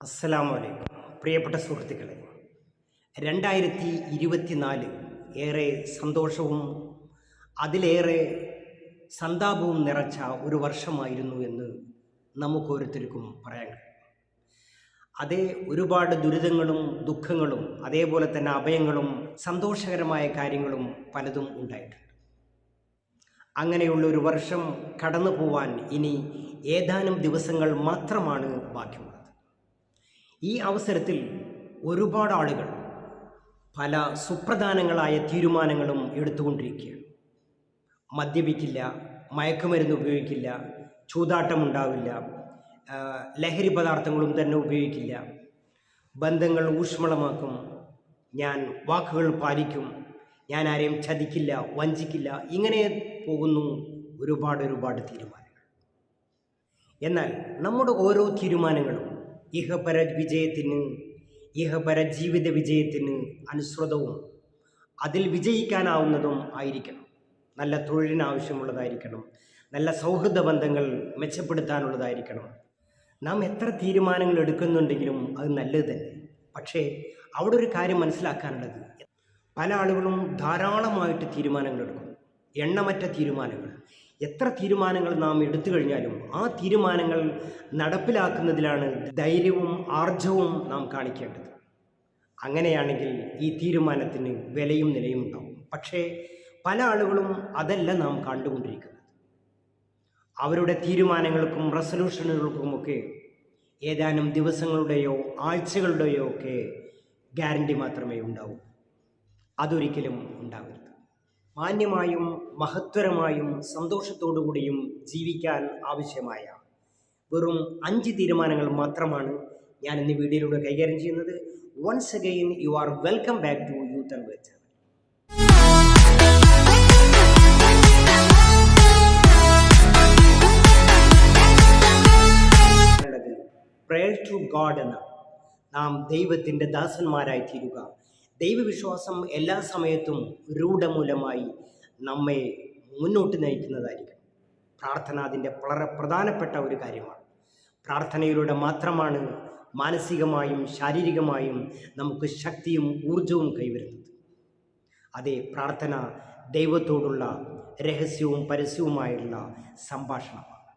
അസ്സലാമു അലൈക്കും പ്രിയപ്പെട്ട സുഹൃത്തുക്കളെ, 2024 ഏറെ സന്തോഷവും അതിലേറെ സന്താപവും നിറച്ച ഒരു വർഷമായിരുന്നു എന്ന് നമുക്കോരോരുത്തർക്കും പറയാൻ കഴിയും. അതേ, ഒരുപാട് ദുരിതങ്ങളും ദുഃഖങ്ങളും അതേപോലെ തന്നെ അഭയങ്ങളും സന്തോഷകരമായ കാര്യങ്ങളും പലതും ഉണ്ടായിട്ടുണ്ട്. അങ്ങനെയുള്ള ഒരു വർഷം കടന്നു പോവാൻ ഇനി ഏതാനും ദിവസങ്ങൾ മാത്രമാണ് ബാക്കിയുള്ളത്. ഈ അവസരത്തിൽ ഒരുപാട് ആളുകൾ പല സുപ്രധാനങ്ങളായ തീരുമാനങ്ങളും എടുത്തുകൊണ്ടിരിക്കുകയാണ്. മദ്യപിക്കില്ല, മയക്കുമരുന്ന് ഉപയോഗിക്കില്ല, ചൂതാട്ടമുണ്ടാവില്ല, ലഹരി പദാർത്ഥങ്ങളും തന്നെ ഉപയോഗിക്കില്ല, ബന്ധങ്ങൾ ഊഷ്മളമാക്കും, ഞാൻ വാക്കുകൾ പാലിക്കും, ഞാൻ ആരെയും ചതിക്കില്ല, വഞ്ചിക്കില്ല, ഇങ്ങനെ പോകുന്നു ഒരുപാട് തീരുമാനങ്ങൾ. എന്നാൽ നമ്മുടെ ഓരോ തീരുമാനങ്ങളും ഇഹപര വിജയത്തിന്, ഇഹപര ജീവിത വിജയത്തിന് അനുസൃതവും അതിൽ വിജയിക്കാനാവുന്നതും ആയിരിക്കണം. നല്ല തൊഴിലിനാവശ്യമുള്ളതായിരിക്കണം, നല്ല സൗഹൃദ ബന്ധങ്ങൾ മെച്ചപ്പെടുത്താനുള്ളതായിരിക്കണം. നാം എത്ര തീരുമാനങ്ങൾ എടുക്കുന്നുണ്ടെങ്കിലും അത് നല്ലത് തന്നെ. പക്ഷേ അവിടെ ഒരു കാര്യം മനസ്സിലാക്കാനുള്ളത്, പല ആളുകളും ധാരാളമായിട്ട് തീരുമാനങ്ങൾ എടുക്കും, എണ്ണമറ്റ തീരുമാനങ്ങൾ. എത്ര തീരുമാനങ്ങൾ നാം എടുത്തു കഴിഞ്ഞാലും ആ തീരുമാനങ്ങൾ നടപ്പിലാക്കുന്നതിലാണ് ധൈര്യവും ആർജവും നാം കാണിക്കേണ്ടത്. അങ്ങനെയാണെങ്കിൽ ഈ തീരുമാനത്തിന് വിലയും നിലയും ഉണ്ടാവും. പക്ഷേ പല ആളുകളും അതല്ല നാം കണ്ടുകൊണ്ടിരിക്കുന്നത്. അവരുടെ തീരുമാനങ്ങൾക്കും റെസൊല്യൂഷനുകൾക്കുമൊക്കെ ഏതാനും ദിവസങ്ങളുടെയോ ആഴ്ചകളുടെയോ ഒക്കെ ഗ്യാരണ്ടി മാത്രമേ ഉണ്ടാവൂ. അതൊരിക്കലും ഉണ്ടാവരുത്. മാന്യമായും മഹത്തരമായും സന്തോഷത്തോടുകൂടിയും ജീവിക്കാൻ ആവശ്യമായ വെറും 5 തീരുമാനങ്ങൾ മാത്രമാണ് ഞാൻ ഇന്ന് വീഡിയോയിലൂടെ കൈകാര്യം ചെയ്യുന്നത്. Once again you are welcome back to youth and words. Prayer to God എന്ന നാം ദൈവത്തിൻ്റെ ദാസന്മാരായി തീരുക. ദൈവവിശ്വാസം എല്ലാ സമയത്തും രൂഢമൂലമായി നമ്മെ മുന്നോട്ട് നയിക്കുന്നതായിരിക്കും. പ്രാർത്ഥന അതിൻ്റെ വളരെ പ്രധാനപ്പെട്ട ഒരു കാര്യമാണ്. പ്രാർത്ഥനയിലൂടെ മാത്രമാണ് മാനസികമായും ശാരീരികമായും നമുക്ക് ശക്തിയും ഊർജവും കൈവരുന്നത്. അതേ, പ്രാർത്ഥന ദൈവത്തോടുള്ള രഹസ്യവും പരസ്യവുമായുള്ള സംഭാഷണമാണ്.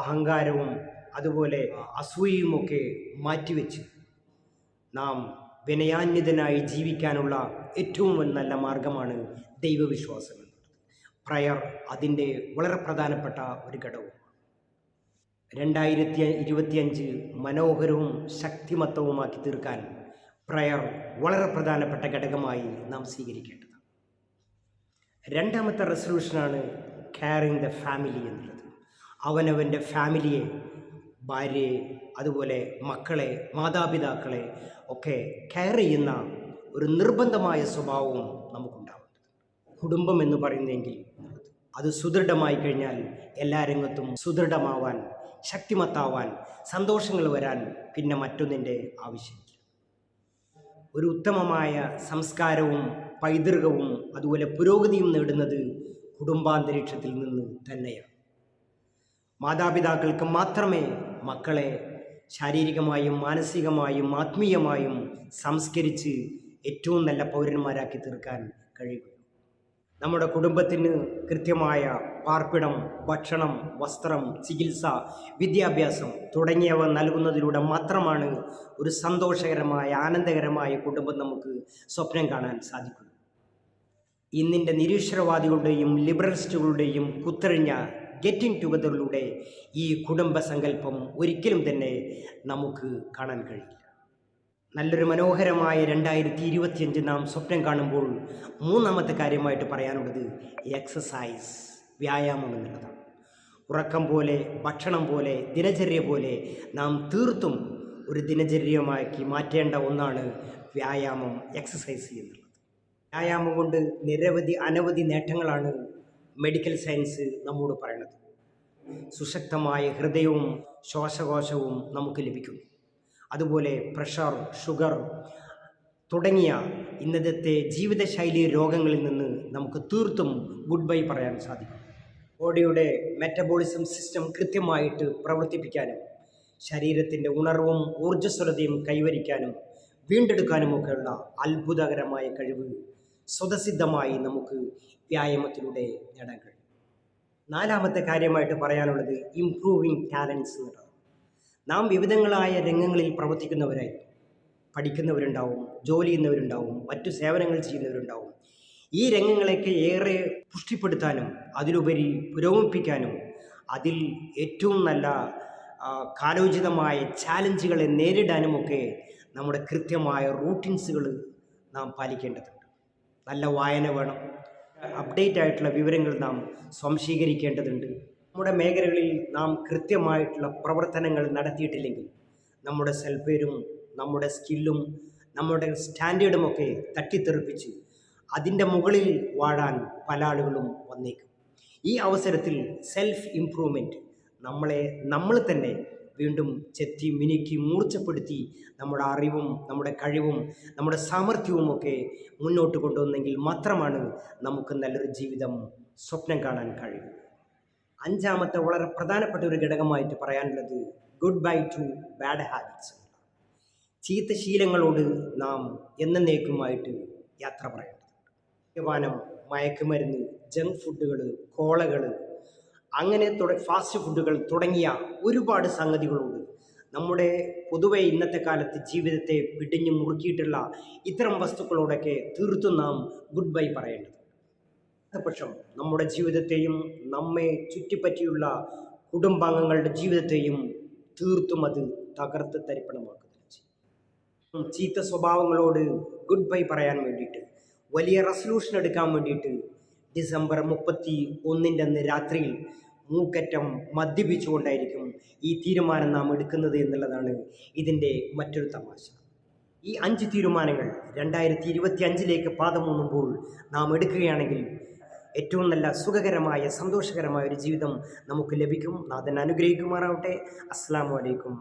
അഹങ്കാരവും അതുപോലെ അസൂയയുമൊക്കെ മാറ്റിവെച്ച് നാം വിനയാന്വിതനായി ജീവിക്കാനുള്ള ഏറ്റവും നല്ല മാർഗമാണ് ദൈവവിശ്വാസം എന്നുള്ളത്. പ്രയർ അതിൻ്റെ വളരെ പ്രധാനപ്പെട്ട ഒരു ഘടകവും. 2025 മനോഹരവും ശക്തിമത്തവുമാക്കി തീർക്കാൻ പ്രയർ വളരെ പ്രധാനപ്പെട്ട ഘടകമായി നാം സ്വീകരിക്കേണ്ടത്. രണ്ടാമത്തെ റെസൊല്യൂഷനാണ് കെയറിങ് ദ ഫാമിലി എന്നുള്ളത്. അവനവൻ്റെ ഫാമിലിയെ, ഭാര്യയെ, അതുപോലെ മക്കളെ, മാതാപിതാക്കളെ ഒക്കെ കെയർ ചെയ്യുന്ന ഒരു നിർബന്ധമായ സ്വഭാവവും നമുക്കുണ്ടാവുന്നത്. കുടുംബം എന്ന് പറയുന്നതെങ്കിൽ അത് സുദൃഢമായി കഴിഞ്ഞാൽ എല്ലാ രംഗത്തും സുദൃഢമാവാൻ, ശക്തിമത്താവാൻ, സന്തോഷങ്ങൾ വരാൻ പിന്നെ മറ്റൊന്നിൻ്റെ ആവശ്യമില്ല. ഒരു ഉത്തമമായ സംസ്കാരവും പൈതൃകവും അതുപോലെ പുരോഗതിയും നേടുന്നത് കുടുംബാന്തരീക്ഷത്തിൽ നിന്ന് തന്നെയാണ്. മാതാപിതാക്കൾക്ക് മാത്രമേ മക്കളെ ശാരീരികമായും മാനസികമായും ആത്മീയമായും സംസ്കരിച്ച് ഏറ്റവും നല്ല പൗരന്മാരാക്കി തീർക്കാൻ കഴിയുകയുള്ളൂ. നമ്മുടെ കുടുംബത്തിന് കൃത്യമായ പാർപ്പിടം, ഭക്ഷണം, വസ്ത്രം, ചികിത്സ, വിദ്യാഭ്യാസം തുടങ്ങിയവ നൽകുന്നതിലൂടെ മാത്രമാണ് ഒരു സന്തോഷകരമായ ആനന്ദകരമായ കുടുംബം നമുക്ക് സ്വപ്നം കാണാൻ സാധിക്കുന്നത്. ഇന്നിൻ്റെ നിരീശ്വരവാദികളുടെയും ലിബറലിസ്റ്റുകളുടെയും കുത്തഴിഞ്ഞ ഗെറ്റിംഗ് ടുഗദറിലൂടെ ഈ കുടുംബസങ്കല്പം ഒരിക്കലും തന്നെ നമുക്ക് കാണാൻ കഴിയില്ല. നല്ലൊരു മനോഹരമായ 2025 നാം സ്വപ്നം കാണുമ്പോൾ മൂന്നാമത്തെ കാര്യമായിട്ട് പറയാനുള്ളത് എക്സസൈസ്, വ്യായാമം എന്നുള്ളതാണ്. ഉറക്കം പോലെ, ഭക്ഷണം പോലെ, ദിനചര്യ പോലെ നാം തീർത്തും ഒരു ദിനചര്യമാക്കി മാറ്റേണ്ട ഒന്നാണ് വ്യായാമം, എക്സസൈസ് എന്നുള്ളത്. വ്യായാമം കൊണ്ട് അനവധി നേട്ടങ്ങളാണ് മെഡിക്കൽ സയൻസ് നമ്മോട് പറയുന്നത്. സുശക്തമായ ഹൃദയവും ശ്വാസകോശവും നമുക്ക് ലഭിക്കും. അതുപോലെ പ്രഷർ, ഷുഗർ തുടങ്ങിയ ഇന്നത്തെ ജീവിതശൈലി രോഗങ്ങളിൽ നിന്ന് നമുക്ക് തീർത്തും ഗുഡ് ബൈ പറയാൻ സാധിക്കും. ബോഡിയുടെ മെറ്റബോളിസം സിസ്റ്റം കൃത്യമായിട്ട് പ്രവർത്തിപ്പിക്കാനും ശരീരത്തിൻ്റെ ഉണർവും ഊർജ്ജസ്വലതയും കൈവരിക്കാനും വീണ്ടെടുക്കാനുമൊക്കെയുള്ള അത്ഭുതകരമായ കഴിവ് സ്വതസിദ്ധമായി നമുക്ക് വ്യായാമത്തിലൂടെ നേടാൻ കഴിയും. നാലാമത്തെ കാര്യമായിട്ട് പറയാനുള്ളത് ഇംപ്രൂവിങ് ടാലൻസ് എന്നതാണ്. നാം വിവിധങ്ങളായ രംഗങ്ങളിൽ പ്രവർത്തിക്കുന്നവരായിരിക്കും. പഠിക്കുന്നവരുണ്ടാവും, ജോലി ചെയ്യുന്നവരുണ്ടാവും, മറ്റു സേവനങ്ങൾ ചെയ്യുന്നവരുണ്ടാവും. ഈ രംഗങ്ങളെയൊക്കെ ഏറെ പുഷ്ടിപ്പെടുത്താനും അതിലുപരി പുരോഗമിപ്പിക്കാനും അതിൽ ഏറ്റവും നല്ല കാലോചിതമായ ചാലഞ്ചുകളെ നേരിടാനുമൊക്കെ നമ്മുടെ കൃത്യമായ റൂട്ടീൻസുകൾ നാം പാലിക്കേണ്ടതുണ്ട്. നല്ല വായന വേണം. അപ്ഡേറ്റ് ആയിട്ടുള്ള വിവരങ്ങൾ നാം സ്വാംശീകരിക്കേണ്ടതുണ്ട്. നമ്മുടെ മേഖലകളിൽ നാം കൃത്യമായിട്ടുള്ള പ്രവർത്തനങ്ങൾ നടത്തിയിട്ടില്ലെങ്കിൽ നമ്മുടെ സെൽഫേരും നമ്മുടെ സ്കില്ലും നമ്മുടെ സ്റ്റാൻഡേർഡുമൊക്കെ തട്ടിത്തെറിപ്പിച്ച് അതിൻ്റെ മുകളിൽ വാഴാൻ പല ആളുകളും വന്നേക്കും. ഈ അവസരത്തിൽ സെൽഫ് ഇംപ്രൂവ്മെൻറ്റ് നമ്മൾ തന്നെ വീണ്ടും ചെത്തി മിനുക്കി മൂർച്ചപ്പെടുത്തി നമ്മുടെ അറിവും നമ്മുടെ കഴിവും നമ്മുടെ സാമർഥ്യവുമൊക്കെ മുന്നോട്ട് കൊണ്ടുവന്നെങ്കിൽ മാത്രമാണ് നമുക്ക് നല്ലൊരു ജീവിതം സ്വപ്നം കാണാൻ കഴിയും. അഞ്ചാമത്തെ വളരെ പ്രധാനപ്പെട്ട ഒരു ഘടകമായിട്ട് പറയാനുള്ളത് goodbye to bad habits. ചീത്ത ശീലങ്ങളോട് നാം എന്നേക്കുമായിട്ട് യാത്ര പറയേണ്ടതുണ്ട്. മദ്യപാനം, മയക്കുമരുന്ന്, ജങ്ക് ഫുഡുകൾ, കോളകൾ, അങ്ങനെ ഫാസ്റ്റ് ഫുഡുകൾ തുടങ്ങിയ ഒരുപാട് സംഗതികളോട് നമ്മുടെ പൊതുവെ ഇന്നത്തെ കാലത്ത് ജീവിതത്തെ പിടിഞ്ഞു മുറുക്കിയിട്ടുള്ള ഇത്തരം വസ്തുക്കളോടൊക്കെ തീർത്തും നാം ഗുഡ് ബൈ പറയേണ്ടത്. പക്ഷം നമ്മുടെ ജീവിതത്തെയും നമ്മെ ചുറ്റിപ്പറ്റിയുള്ള കുടുംബാംഗങ്ങളുടെ ജീവിതത്തെയും തീർത്തും അത് തകർത്ത് തരിപ്പണമാക്കുക. ചീത്ത സ്വഭാവങ്ങളോട് ഗുഡ് ബൈ പറയാൻ വേണ്ടിയിട്ട് വലിയ റെസൊല്യൂഷൻ എടുക്കാൻ വേണ്ടിയിട്ട് ഡിസംബർ 31 അന്ന് രാത്രിയിൽ മൂക്കറ്റം മദ്യപിച്ചുകൊണ്ടായിരിക്കും ഈ തീരുമാനം നാം എടുക്കുന്നത് എന്നുള്ളതാണ് ഇതിൻ്റെ മറ്റൊരു തമാശ. ഈ 5 തീരുമാനങ്ങൾ 2025 പാദമൂന്നുമ്പോൾ നാം എടുക്കുകയാണെങ്കിൽ ഏറ്റവും നല്ല സുഖകരമായ സന്തോഷകരമായ ഒരു ജീവിതം നമുക്ക് ലഭിക്കും. നാഥൻ അനുഗ്രഹിക്കുമാറാവട്ടെ. അസ്സലാമു അലൈക്കും.